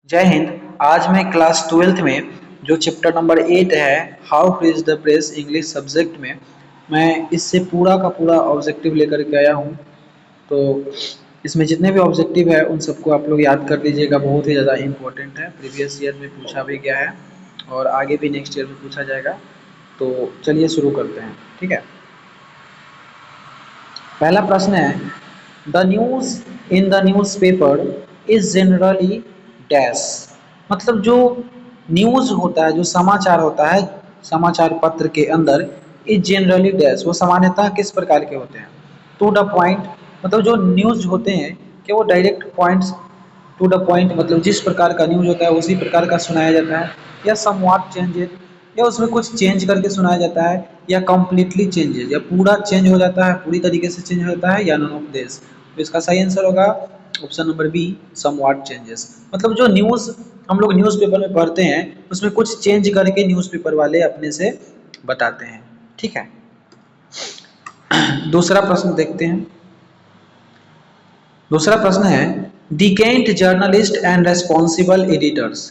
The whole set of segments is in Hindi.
जय हिंद। आज मैं क्लास 12th में जो चैप्टर नंबर 8 है how two is the press English subject में मैं इससे पूरा का पूरा ऑब्जेक्टिव लेकर के आया हूँ। तो इसमें जितने भी ऑब्जेक्टिव है उन सबको आप लोग याद कर लीजिएगा, बहुत ही ज़्यादा इम्पोर्टेंट है। प्रीवियस ईयर में पूछा भी गया है और आगे भी नेक्स्ट ईयर में पूछा जाएगा। तो चलिए शुरू करते हैं, ठीक है। पहला प्रश्न है, the news in the newspaper is generally dash. मतलब जो न्यूज़ होता है, जो समाचार होता है समाचार पत्र के अंदर, इज जनरली डैश, वो सामान्यतः किस प्रकार के होते हैं? To the point. मतलब जो न्यूज़ होते हैं कि वो direct points, to the point मतलब जिस प्रकार का न्यूज़ होता है उसी प्रकार का सुनाया जाता है, या समवॉट चेंजेस, या उसमें कुछ चेंज करके सुनाया जाता है, या कम्प्लीटली चेंजेस, या पूरा चेंज हो जाता है, पूरी तरीके से चेंज हो जाता है, या नन ऑफ दिस। तो इसका सही आंसर होगा option number B, somewhat changes. मतलब जो न्यूज़ हम लोग न्यूज़पेपर में पढ़ते हैं उसमें कुछ चेंज करके न्यूज़पेपर वाले अपने से बताते हैं, ठीक है। दूसरा प्रश्न देखते हैं। दूसरा प्रश्न है, decent journalist and responsible editors,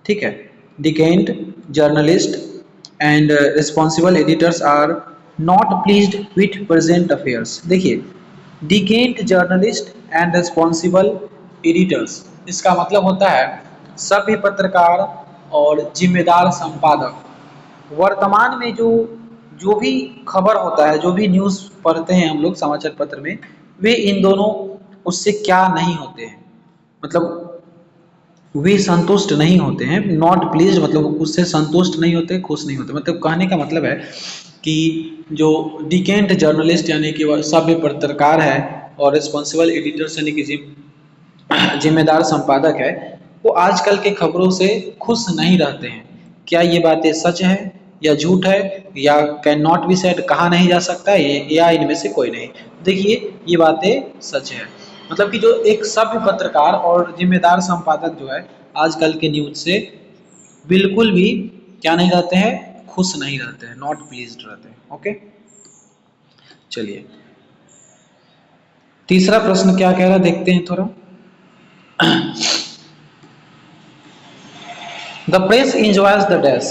ठीक है। Decent journalist and responsible editors are not pleased with present affairs. देखिए, decent journalist and responsible editors, इसका मतलब होता है सभ्य पत्रकार और जिम्मेदार संपादक। वर्तमान में जो जो भी खबर होता है, जो भी न्यूज़ पढ़ते हैं हम लोग समाचार पत्र में, वे इन दोनों उससे क्या नहीं होते हैं, मतलब वे संतुष्ट नहीं होते हैं। नॉट प्लीज मतलब उससे संतुष्ट नहीं होते, खुश नहीं होते। मतलब कहने का मतलब है कि जो डिकेंट जर्नलिस्ट यानी कि वह सभ्य पत्रकार है और रिस्पॉन्सिबल एडिटर्स यानी कि जिम्मेदार संपादक है, वो आजकल के खबरों से खुश नहीं रहते हैं। क्या ये बातें सच है या झूठ है, या कैन नॉट बी सेड, कहा नहीं जा सकता है, या इनमें से कोई नहीं। देखिए, ये बातें सच है। मतलब कि जो एक सभ्य पत्रकार और जिम्मेदार संपादक जो है आजकल के न्यूज से बिल्कुल भी क्या नहीं रहते हैं, खुश नहीं रहते हैं, नॉट प्लीज्ड रहते हैं। ओके, चलिए तीसरा प्रश्न क्या कह रहा है देखते हैं थोड़ा। The press enjoys the dash.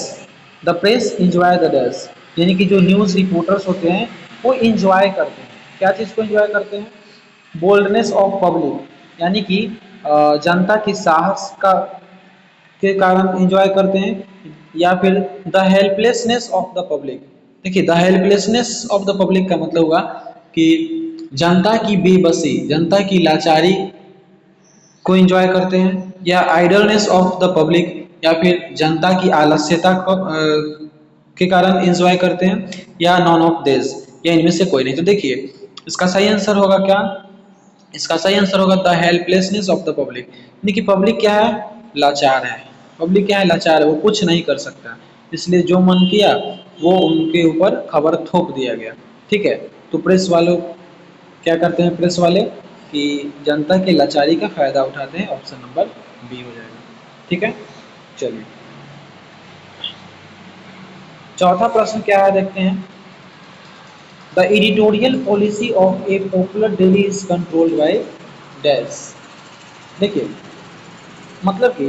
The press enjoy the dash, यानी कि जो न्यूज रिपोर्टर्स होते हैं वो इंजॉय करते हैं। क्या चीज को इंजॉय करते हैं? बोल्डनेस ऑफ पब्लिक, यानी कि जनता की साहस का के कारण इंजॉय करते हैं, या फिर the helplessness of the public. देखिए, the helplessness of the public का मतलब होगा कि जनता की बेबसी, जनता की लाचारी को एंजॉय करते हैं, या आइडलनेस ऑफ द पब्लिक, या फिर जनता की आलस्यता को के कारण एंजॉय करते हैं, या नॉन ऑफ दिस, या इनमें से कोई नहीं। तो देखिए, इसका सही आंसर होगा क्या? इसका सही आंसर होगा the helplessness of the public, यानी कि पब्लिक क्या है? लाचार है। पब्लिक क्या है? लाचार है, वो कुछ नहीं कर सकता, इसलिए जो मन किया वो उनके ऊपर खबर थोप दिया गया, ठीक है। तो प्रेस वालों क्या करते हैं? प्रेस वाले कि जनता की लाचारी का फायदा उठाते हैं। ऑप्शन नंबर बी हो जाएगा, ठीक है। चलिए चौथा प्रश्न क्या है देखते हैं। The editorial policy of A popular daily is controlled by dash. देखिए, मतलब कि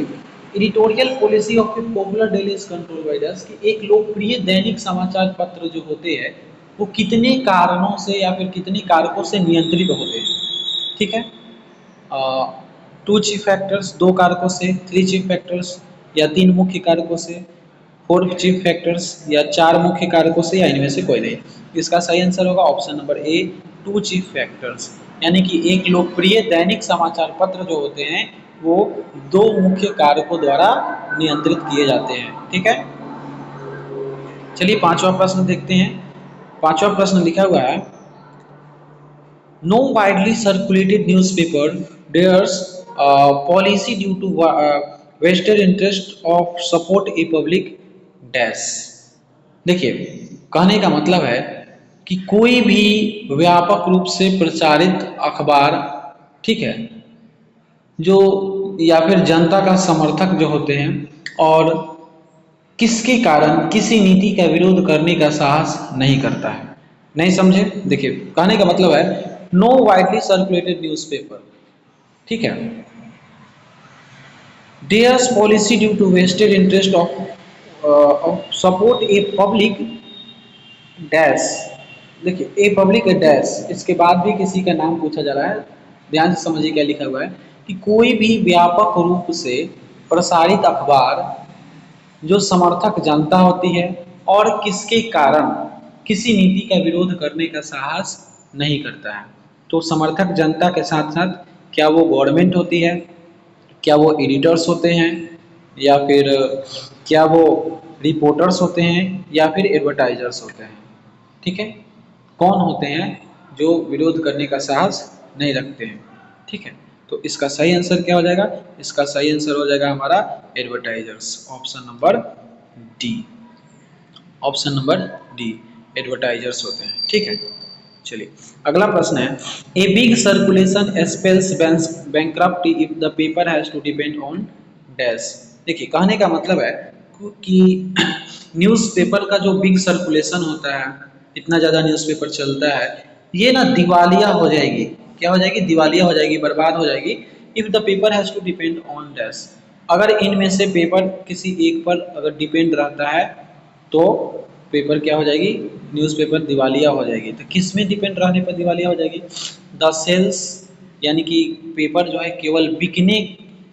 editorial policy of A popular daily is controlled by dash, कि एक लोकप्रिय दैनिक समाचार पत्र जो होते हैं वो कितने कारणों से या फिर कितने कारकों से नियंत्रित होते हैं, ठीक है। टू चीफ फैक्टर्स, दो कारकों से, थ्री चीफ फैक्टर्स या तीन मुख्य कारकों से, फोर चीफ फैक्टर्स या चार मुख्य कारकों से, या इनमें से कोई नहीं। इसका सही आंसर होगा option number A, two chief factors, यानी कि एक लोकप्रिय दैनिक समाचार पत्र जो होते हैं वो दो मुख्य कारकों द्वारा नियंत्रित किए जाते हैं, ठीक है। चलिए पांचवा प्रश्न देखते हैं। पांचवा प्रश्न लिखा हुआ है, no widely circulated newspaper dares policy due to vested interest of support a public dash। देखिए, कहने का मतलब है कि कोई भी व्यापक रूप से प्रचारित अखबार, ठीक है, जो या फिर जनता का समर्थक जो होते हैं और किसके कारण किसी नीति का विरोध करने का साहस नहीं करता है। नहीं समझे? देखिए, कहने का मतलब है नो वाइडली सर्कुलेटेड न्यूज़पेपर, ठीक है। dares policy due to vested interest of support a public dash. देखिए ए पब्लिक डैश, इसके बाद भी किसी का नाम पूछा जा रहा है, ध्यान से समझिए क्या लिखा हुआ है कि कोई भी व्यापक रूप से प्रसारित अखबार जो समर्थक जनता होती है और किसके कारण किसी नीति का विरोध करने का साहस नहीं करता है। तो समर्थक जनता के साथ साथ क्या वो गवर्नमेंट होती है, क्या वो एडिटर्स होते हैं, या फिर क्या वो रिपोर्टर्स होते हैं, या फिर एडवर्टाइजर्स होते हैं। ठीक है, कौन होते हैं जो विरोध करने का साहस नहीं रखते हैं। ठीक है, तो इसका सही आंसर क्या हो जाएगा, इसका सही आंसर हो जाएगा हमारा advertisers, option number D. Option number D, advertisers होते हैं। ठीक है, चलिए अगला प्रश्न है, a big circulation spells bankruptcy if the paper has to depend on dash. देखिए कहने का मतलब है कि न्यूज़पेपर का जो बिग सर्कुलेशन होता है, इतना ज़्यादा न्यूज़पेपर चलता है, ये ना दिवालिया हो जाएगी। क्या हो जाएगी, दिवालिया हो जाएगी, बर्बाद हो जाएगी। If the paper has to depend on dash, अगर इनमें से पेपर किसी एक पर अगर डिपेंड रहता है तो पेपर क्या हो जाएगी, न्यूज़पेपर दिवालिया हो जाएगी। तो किस में डिपेंड रहने पर दिवालिया हो जाएगी, द सेल्स, यानी कि पेपर जो है केवल बिकने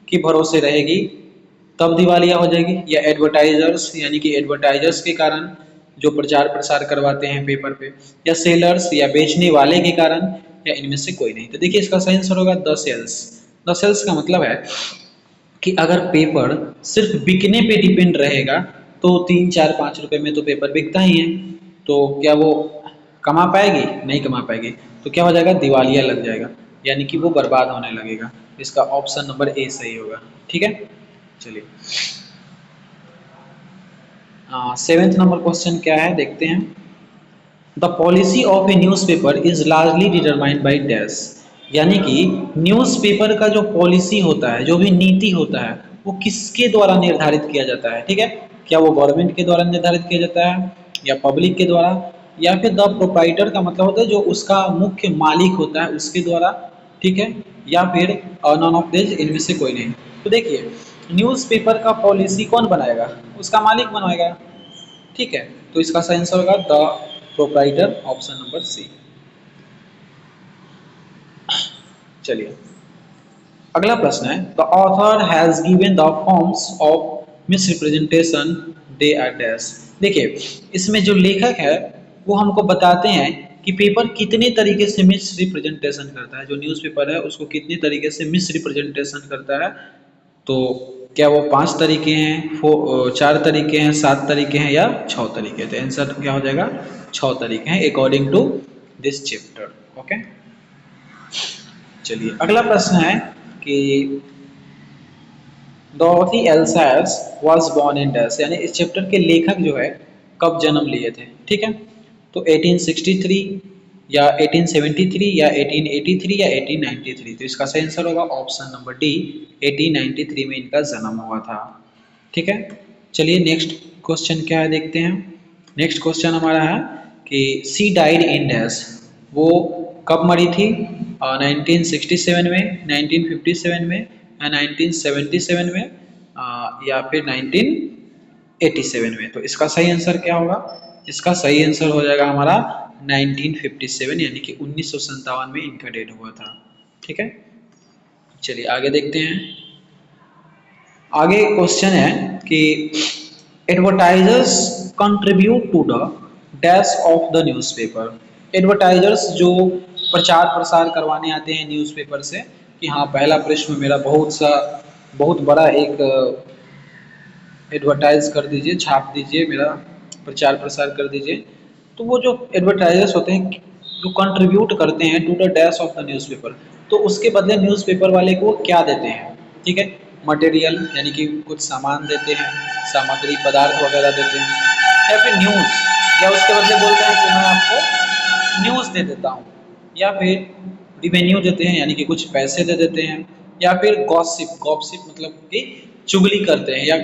के भरोसे रहेगी तब दिवालिया हो जाएगी, या एडवर्टाइजर्स, यानी कि एडवर्टाइजर्स के कारण जो प्रचार प्रसार करवाते हैं पेपर पे, या सेलर्स या बेचने वाले के कारण, या इनमें से कोई नहीं। तो देखिए इसका सही आंसर होगा द सेल्स। द सेल्स का मतलब है कि अगर पेपर सिर्फ बिकने पे डिपेंड रहेगा तो 3 4 5 रुपए में तो पेपर बिकता ही है, तो क्या वो कमा पाएगी, नहीं कमा पाएगी। तो क्या हो जाएगा, दिवालिया लग जाएगा, यानी कि वो बर्बाद होने लगेगा। इसका ऑप्शन नंबर ए सही होगा। ठीक है, चलिए सेवेंथ नंबर क्वेश्चन क्या है देखते हैं। The policy of A newspaper is largely determined by dash, यानी कि न्यूज़पेपर का जो पॉलिसी होता है, जो भी नीति होता है, वो किसके द्वारा निर्धारित किया जाता है। ठीक है, क्या वो गवर्नमेंट के द्वारा निर्धारित किया जाता है, या पब्लिक के द्वारा, या फिर द प्रोप्राइटर का मतलब होता है जो उसका मुख्य मालिक होता है उसके द्वारा। ठीक है, या फिर नॉन ऑफ दिस, इनमें से कोई नहीं। तो देखिए न्यूज़पेपर का पॉलिसी कौन बनाएगा, उसका मालिक बनाएगा। ठीक है, तो इसका सही आंसर होगा the proprietor, option number C. चलिए अगला प्रश्न है, the author has given the forms of misrepresentation they are dash. देखिए इसमें जो लेखक है वो हमको बताते हैं कि पेपर कितने तरीके से मिसरिप्रेजेंटेशन करता है, जो न्यूज़पेपर है उसको कितने तरीके से मिसरिप्रेजेंटेशन करता है। तो क्या वो 5 तरीके हैं, 4 तरीके हैं, 7 तरीके हैं, या 6 तरीके। तो आंसर क्या हो जाएगा, 6 तरीके हैं according to this chapter. Okay, चलिए अगला प्रश्न है कि Dorothy L Sayers was born in dash, यानी इस चैप्टर के लेखक जो है कब जन्म लिए थे। ठीक है, तो 1863 या 1873 या 1883 या 1893। तो इसका सही आंसर होगा ऑप्शन नंबर डी, 1893 में इनका जन्म हुआ था। ठीक है, चलिए नेक्स्ट क्वेश्चन क्या है देखते हैं। नेक्स्ट क्वेश्चन हमारा है कि सी डाइड इन डैश, वो कब मरी थी, 1967 में, 1957 में, या 1977 में, या फिर 1987 में। तो इसका सही आंसर क्या होगा, इसका सही आंसर हो जाएगा हमारा 1957, यानी कि 1957 में इनका डेथ हुआ था। ठीक है, चलिए आगे देखते हैं। आगे क्वेश्चन है कि advertisers contribute to the dash of the newspaper. Advertisers जो प्रचार प्रसार करवाने आते हैं न्यूज़पेपर से कि हाँ पहला पृष्ठ में मेरा बहुत बड़ा एक एडवर्टाइज कर दीजिए, छाप दीजिए, मेरा प्रचार प्रसार कर दीजिए। तो वो जो एडवर्टाइजर्स होते हैं जो कंट्रीब्यूट करते हैं to the dash of the newspaper, तो उसके बदले न्यूज़पेपर वाले को क्या देते हैं। ठीक है, मटेरियल, यानी कि कुछ सामान देते हैं, सामग्री पदार्थ वगैरह देते हैं, या फिर न्यूज़, या उसके बदले बोलते हैं कि मैं आपको न्यूज़ दे देता हूँ, या फिर रिवेन्यू देते हैं, यानी कि कुछ पैसे दे देते हैं, या फिर गॉसिप, गॉसिप मतलब कि चुगली करते हैं या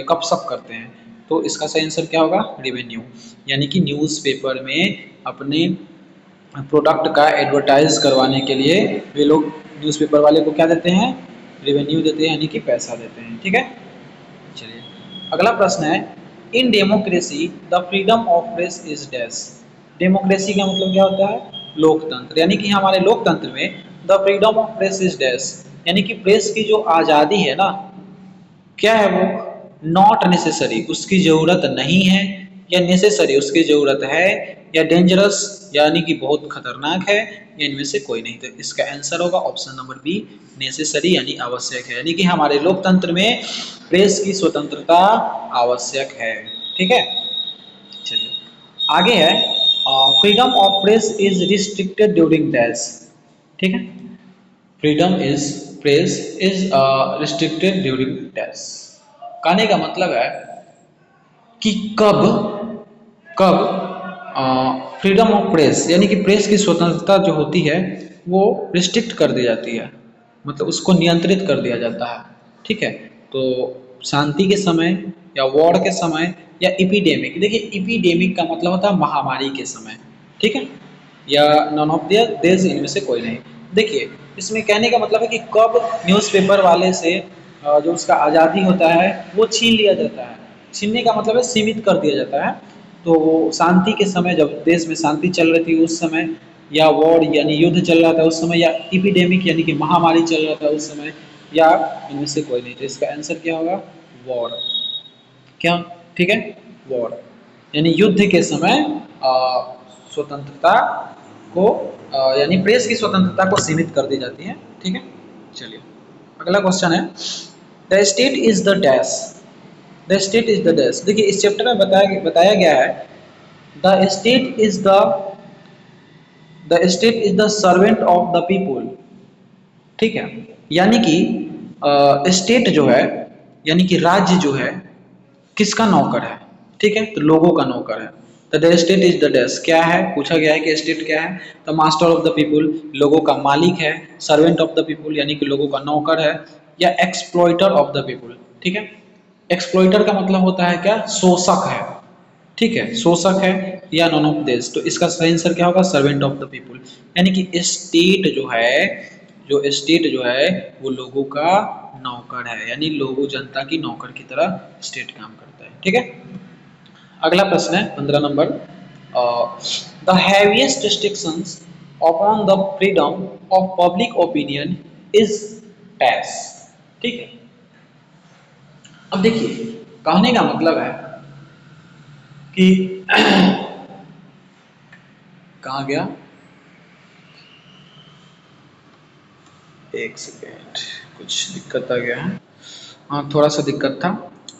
गपशप करते हैं। तो इसका सही आंसर क्या होगा, रिवेन्यू, यानी कि न्यूज़पेपर में अपने प्रोडक्ट का एडवर्टाइज करवाने के लिए वे लोग न्यूज़पेपर वाले को क्या देते हैं, रेवेन्यू देते हैं यानी कि पैसा देते हैं। ठीक है, चलिए अगला प्रश्न है, in democracy the freedom of press is dash. Democracy का मतलब क्या होता है? लोकतंत्र। यानी कि हमारे लोकतंत्र में the freedom of press is dash, यानी कि प्रेस की जो आज़ादी है ना, क्या है वो? नॉट नेसेसरी, उसकी जरूरत नहीं है, या नेसेसरी, उसकी जरूरत है, या डेंजरस, यानी कि बहुत खतरनाक है, या इनमें से कोई नहीं। तो इसका आंसर होगा ऑप्शन नंबर बी, नेसेसरी, यानी आवश्यक है। यानी कि हमारे लोकतंत्र में प्रेस की स्वतंत्रता आवश्यक है। ठीक है, चलिए आगे है, freedom of press is restricted during dash. ठीक है, freedom is press is restricted during dash. कहने का मतलब है कि कब कब फ्रीडम ऑफ प्रेस यानी कि प्रेस की स्वतंत्रता जो होती है वो रिस्ट्रिक्ट कर दी जाती है, मतलब उसको नियंत्रित कर दिया जाता है। ठीक है, तो शांति के समय, या वॉर के समय, या इपीडेमिक। देखिए इपीडेमिक का मतलब होता है महामारी के समय। ठीक है, या नॉन ऑफ देज, इनमें से कोई नहीं। देखिए इसमें कहने का मतलब है कि कब न्यूज़पेपर वाले से जो उसका आज़ादी होता है वो छीन लिया जाता है। छीनने का मतलब है सीमित कर दिया जाता है। तो वो शांति के समय, जब देश में शांति चल रही थी उस समय, या वॉर यानी युद्ध चल रहा था उस समय, या इपीडेमिक यानी कि महामारी चल रहा था उस समय, या इनमें से कोई नहीं। तो इसका आंसर क्या होगा? वॉर। क्या? ठीक है, वॉर यानी युद्ध के समय स्वतंत्रता को यानी प्रेस की स्वतंत्रता को सीमित कर दी जाती है। ठीक है, चलिए अगला क्वेश्चन है, the state is the dash. The state is the dash. देखिए इस चैप्टर में बताया गया है, the state is the servant of the people. ठीक है, यानी कि स्टेट जो है, यानी कि राज्य जो है, किसका नौकर है? ठीक है, तो लोगों का नौकर है। तो the state is the dash क्या है? पूछा गया है कि स्टेट क्या है? The master of the people, लोगों का मालिक है। सर्वेंट ऑफ द पीपुल यानी कि लोगों का नौकर है, या एक्सप्लॉइटर ऑफ द पीपुल। ठीक है, एक्सप्लॉइटर का मतलब होता है क्या? शोषक है। ठीक है, शोषक है, या नॉन ऑफ दिस। तो इसका सही आंसर क्या होगा? Servant of the people. यानी कि स्टेट जो है, जो स्टेट जो है वो लोगों का नौकर है, यानी लोगों जनता की नौकर की तरह स्टेट काम करता है। ठीक है, अगला प्रश्न है 15 number, the heaviest restrictions upon the freedom of public opinion is dash. ठीक है, अब देखिए कहने का मतलब है कि कहाँ गया, एक सेकेंड, कुछ दिक्कत आ गया है। हाँ थोड़ा सा दिक्कत था,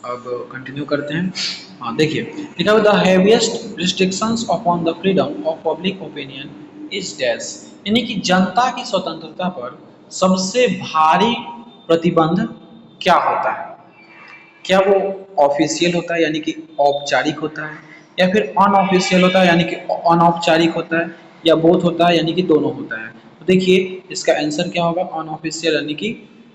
अब कंटिन्यू करते हैं। हाँ देखिए लिखा हुआ, the heaviest restrictions upon the freedom of public opinion is dash. यानी कि जनता की स्वतंत्रता पर सबसे भारी प्रतिबंध क्या होता है? क्या वो ऑफिशियल होता है यानी कि औपचारिक होता है, या फिर अनऑफिशियल होता है यानी कि अनौपचारिक होता है, या बोथ होता है यानी कि दोनों होता है? तो देखिए इसका आंसर क्या होगा? अनऑफिशियल यानी कि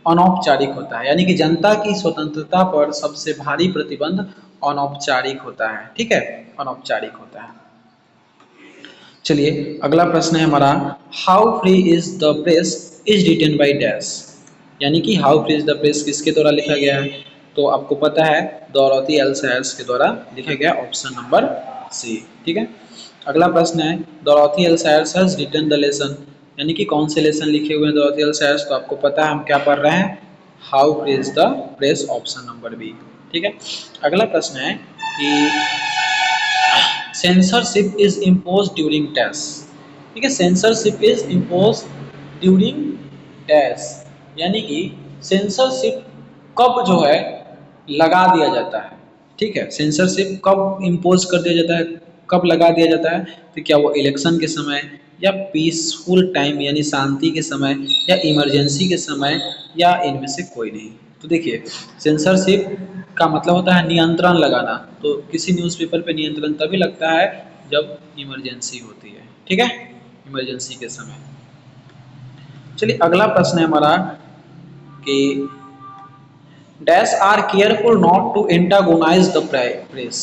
अनौपचारिक होता है, यानी कि जनता की स्वतंत्रता पर सबसे भारी प्रतिबंध अनौपचारिक होता है। ठीक है, अनौपचारिक होता है। चलिए अगला प्रश्न है हमारा, how free is the press is written by dash. यानी कि how free is the press किसके द्वारा लिखा गया है? तो आपको पता है डोरोथी एल सायर्स के द्वारा लिखा गया, ऑप्शन नंबर सी। ठीक है, अगला प्रश्न है, Dorothy L Sayers has written the lesson. यानी कि कौन से लेसन लिखे हुए हैं डोरोथी एल सायर्स? तो आपको पता है हम क्या पढ़ रहे हैं, how free is the press, option number B. ठीक है, अगला प्रश्न है कि censorship is impose during dash. ठीक है, censorship is impose during dash, यानी कि सेंसरशिप कब जो है लगा दिया जाता है। ठीक है, सेंसरशिप कब इम्पोज कर दिया जाता है, कब लगा दिया जाता है? तो क्या वो इलेक्शन के समय, या पीसफुल टाइम यानी शांति के समय, या इमरजेंसी के समय, या इनमें से कोई नहीं? तो देखिए सेंसरशिप का मतलब होता है नियंत्रण लगाना। तो किसी न्यूज़पेपर पे नियंत्रण तभी लगता है जब इमरजेंसी होती है। ठीक है, इमरजेंसी के समय। चलिए अगला प्रश्न है हमारा कि dash are careful not to antagonize the press.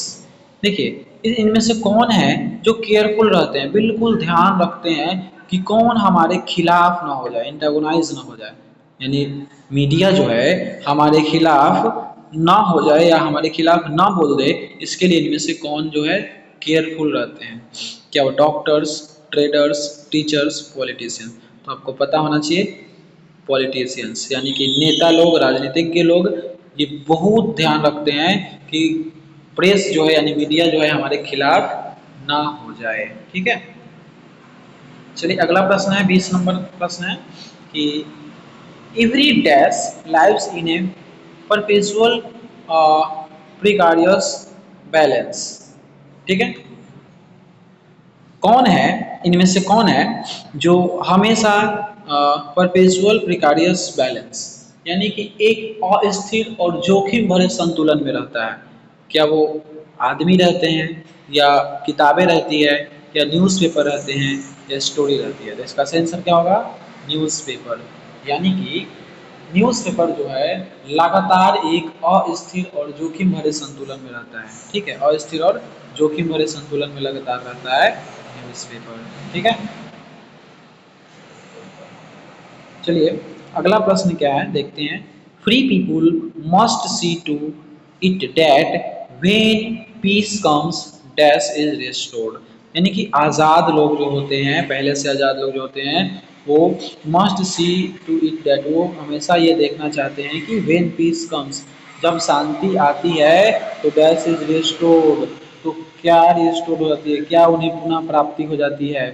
देखिए इनमें से कौन है जो केयरफुल रहते हैं, बिल्कुल ध्यान रखते हैं कि कौन हमारे खिलाफ ना हो जाए, एंटागोनाइज ना हो जाए। यानी मीडिया जो है हमारे खिलाफ ना हो जाए या हमारे खिलाफ ना बोल दे, इसके लिए इनमें से कौन जो है केयरफुल रहते हैं? क्या वो डॉक्टर्स, ट्रेडर्स, टीचर्स, पॉलिटिशियन? तो आपको पता होना चाहिए पॉलिटिशियंस, यानी कि नेता लोग, राजनीतिज्ञ लोग, ये बहुत ध्यान रखते हैं कि प्रेस जो है यानी मीडिया जो है हमारे खिलाफ ना हो जाए। ठीक है, चलिए अगला प्रश्न है, 20 नंबर प्रश्न है कि every dash lives in a perpetual precarious balance. ठीक है, कौन है, इनमें से कौन है जो हमेशा परपेचुअल प्रिकारियस बैलेंस यानी कि एक अस्थिर और जोखिम भरे संतुलन में रहता है? क्या वो आदमी रहते हैं, या किताबें रहती है, या न्यूज़पेपर रहते हैं, या स्टोरी रहती है? तो इसका सही आंसर क्या होगा? न्यूज़पेपर। यानी कि न्यूज़पेपर जो है लगातार एक अस्थिर और जोखिम भरे संतुलन में रहता है। ठीक है, अस्थिर और जोखिम भरे संतुलन में लगातार रहता है न्यूज़पेपर। ठीक है, चलिए अगला प्रश्न क्या है देखते हैं। Free people must see to it that when peace comes dash is restored. यानी कि आज़ाद लोग जो होते हैं, पहले से आज़ाद लोग जो होते हैं, वो must see to it that, वो हमेशा ये देखना चाहते हैं कि व्हेन पीस कम्स, जब शांति आती है तो डैश इज रिस्टोर्ड, तो क्या रिस्टोर्ड हो जाती है, क्या उन्हें पुनः प्राप्ति हो जाती है?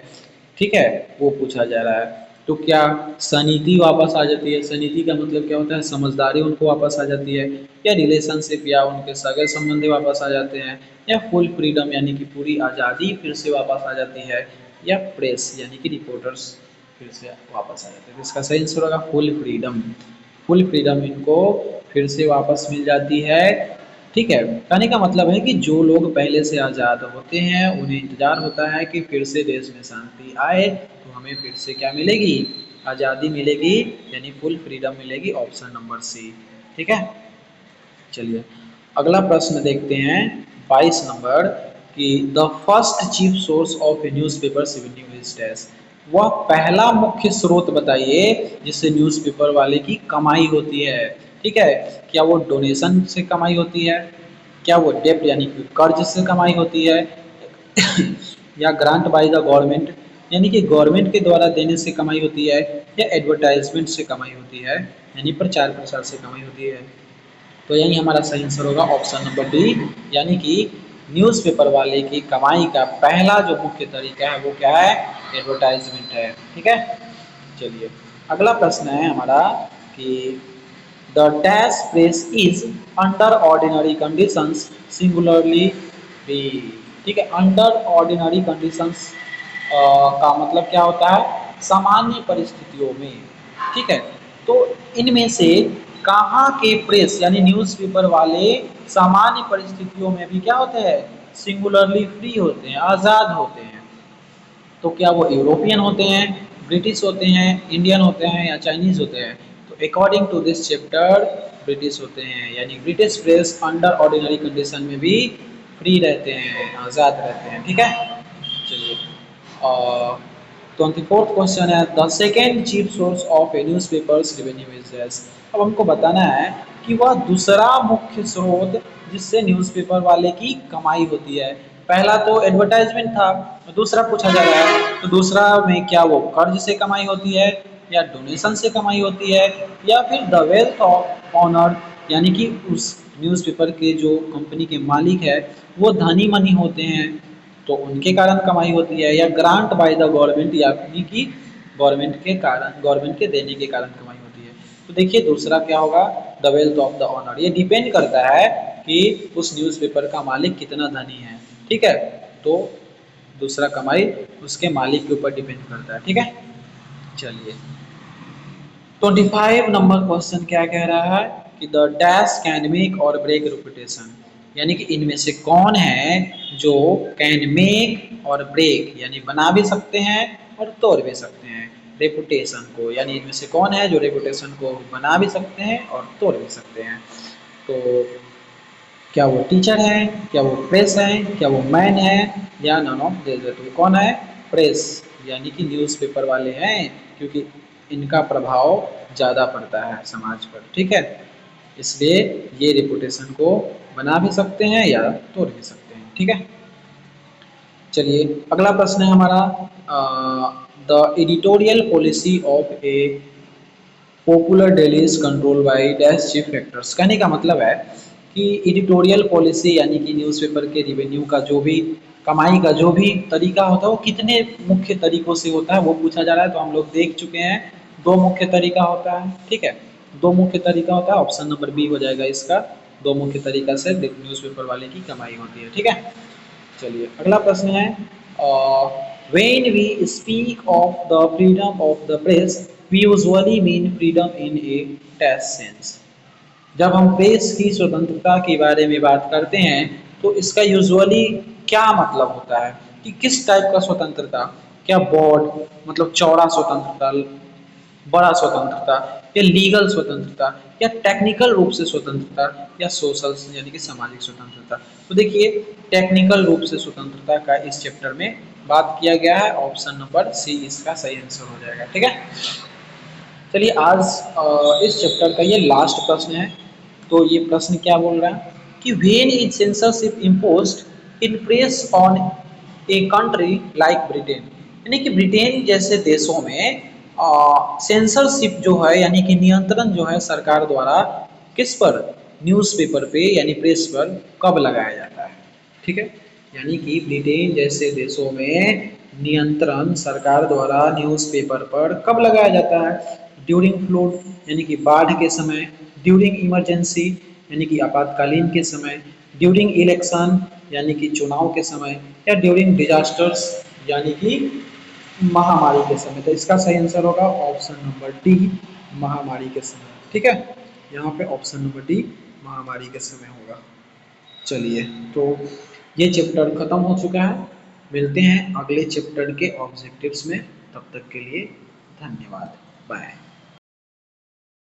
ठीक है, वो पूछा जा रहा है। तो क्या सनीति वापस आ जाती है? सनीति का मतलब क्या होता है? समझदारी उनको वापस आ जाती है, या रिलेशनशिप या उनके सगे संबंधी वापस आ जाते हैं, या फुल फ्रीडम यानी कि पूरी आज़ादी फिर से वापस आ जाती है, या प्रेस यानी कि रिपोर्टर्स फिर से वापस आ जाते हैं? तो इसका सही आंसर होगा फुल फ्रीडम। फुल फ्रीडम इनको फिर से वापस मिल जाती है। ठीक है, कहने का मतलब है कि जो लोग पहले से आज़ाद होते हैं उन्हें इंतजार होता है कि फिर से देश में शांति आए तो हमें फिर से क्या मिलेगी? आज़ादी मिलेगी, यानी फुल फ्रीडम मिलेगी, ऑप्शन नंबर सी। ठीक है, चलिए अगला प्रश्न देखते हैं, 22 नंबर कि the first chief source of A news paper revenue is dash. वह पहला मुख्य स्रोत बताइए जिससे न्यूज़पेपर वाले की कमाई होती है। ठीक है, क्या वो डोनेशन से कमाई होती है, क्या वो डेप्ट यानी कि कर्ज से कमाई होती है, या ग्रांट बाय द गवर्नमेंट यानी कि गवर्नमेंट के द्वारा देने से कमाई होती है, या एडवर्टाइजमेंट से कमाई होती है यानी प्रचार प्रसार से कमाई होती है? तो यही हमारा सही आंसर होगा ऑप्शन नंबर डी, यानी कि न्यूज़पेपर वाले की कमाई का पहला जो मुख्य तरीका है वो क्या है? एडवर्टाइजमेंट है। ठीक है, चलिए अगला प्रश्न है हमारा कि the dash press is under ordinary conditions singularly free. ठीक है, अंडर ऑर्डिनरी कंडीशंस का मतलब क्या होता है? सामान्य परिस्थितियों में। ठीक है, तो इनमें से कहाँ के प्रेस यानी न्यूज़पेपर वाले सामान्य परिस्थितियों में भी क्या होते हैं? सिंगुलरली फ्री होते हैं, आज़ाद होते हैं। तो क्या वो यूरोपियन होते हैं, ब्रिटिश होते हैं, इंडियन होते हैं, या चाइनीज होते हैं? तो according to this chapter British होते हैं, यानी British press under ordinary condition में भी फ्री रहते हैं, आज़ाद रहते हैं। ठीक है, चलिए 24th क्वेश्चन है the second chief source of A news papers revenue is dash. अब हमको बताना है कि वह दूसरा मुख्य स्रोत जिससे न्यूज़पेपर वाले की कमाई होती है। पहला तो एडवर्टाइजमेंट था, तो दूसरा पूछा जा रहा है तो दूसरा में क्या वो कर्ज से कमाई होती है, या डोनेशन से कमाई होती है, या फिर द वेल्थ ऑफ ऑनर यानी कि उस न्यूज़पेपर के जो कंपनी के मालिक है वो धनी मनी होते हैं तो उनके कारण कमाई होती है, या ग्रांट बाय द गवर्नमेंट यानी कि गवर्नमेंट के कारण, गवर्नमेंट के देने के कारण कमाई होती है? तो देखिए दूसरा क्या होगा? The wealth of the owner. ये डिपेंड करता है कि उस न्यूज़पेपर का मालिक कितना धनी है। ठीक है, तो दूसरा कमाई उसके मालिक के ऊपर डिपेंड करता है। ठीक है, चलिए 25 नंबर क्वेश्चन क्या कह रहा है कि द डैश कैन मेक और ब्रेक रेपुटेशन। यानी कि इनमें से कौन है जो कैन मेक और ब्रेक यानी बना भी सकते हैं और तोड़ भी सकते हैं रेपुटेशन को? यानी इनमें से कौन है जो रेपुटेशन को बना भी सकते हैं और तोड़ भी सकते हैं? तो क्या वो टीचर है, क्या वो प्रेस है, क्या वो मैन है, या नन ऑफ दिस? तो कौन है? प्रेस यानी कि न्यूज़पेपर वाले हैं, क्योंकि इनका प्रभाव ज़्यादा पड़ता है समाज पर, ठीक है। इसलिए ये रेपुटेशन को बना भी सकते हैं या तोड़ भी सकते हैं, ठीक है। चलिए अगला प्रश्न है हमारा, the editorial policy of A popular daily is control by dash chief factors. कहने का मतलब है कि एडिटोरियल पॉलिसी यानी कि न्यूज़पेपर के रिवेन्यू का जो भी कमाई का जो भी तरीका होता है वो कितने मुख्य तरीकों से होता है वो पूछा जा रहा है। तो हम लोग देख चुके हैं, दो मुख्य तरीका होता है, ठीक है। दो मुख्य तरीका होता है, ऑप्शन नंबर बी हो जाएगा इसका। दो मुख्य तरीका से न्यूज़पेपर वाले की कमाई होती है, ठीक है। चलिए अगला प्रश्न है, when we speak of the freedom of the press we usually mean freedom in a test sense. जब हम प्रेस की स्वतंत्रता के बारे में बात करते हैं तो इसका यूजुअली क्या मतलब होता है कि किस टाइप का स्वतंत्रता, क्या ब्रॉड मतलब चौड़ा स्वतंत्रता, बड़ा स्वतंत्रता, या लीगल स्वतंत्रता, या टेक्निकल रूप से स्वतंत्रता, या सोशल यानी कि सामाजिक स्वतंत्रता। तो देखिए टेक्निकल रूप से स्वतंत्रता का इस चैप्टर में बात किया गया है, ऑप्शन नंबर सी इसका सही आंसर हो जाएगा, ठीक है। चलिए आज इस चैप्टर का ये लास्ट प्रश्न है। तो ये प्रश्न क्या बोल रहा है कि when is censorship imposed in press on a country like Britain, यानी कि ब्रिटेन जैसे देशों में सेंसरशिप जो है यानी कि नियंत्रण जो है सरकार द्वारा किस पर, न्यूज़पेपर पे यानी प्रेस पर कब लगाया जाता है, ठीक है। यानी कि ब्रिटेन जैसे देशों में नियंत्रण सरकार द्वारा न्यूज़पेपर पर कब लगाया जाता है, ड्यूरिंग फ्लूड यानी कि बाढ़ के समय, ड्यूरिंग इमरजेंसी यानी कि आपातकालीन के समय, ड्यूरिंग इलेक्शन यानी कि चुनाव के समय, या ड्यूरिंग डिजास्टर्स यानी कि महामारी के समय। तो इसका सही आंसर होगा ऑप्शन नंबर डी, महामारी के समय, ठीक है। यहाँ पे ऑप्शन नंबर डी महामारी के समय होगा। चलिए तो ये चैप्टर खत्म हो चुका है, मिलते हैं अगले चैप्टर के ऑब्जेक्टिव्स में, तब तक के लिए धन्यवाद, बाय।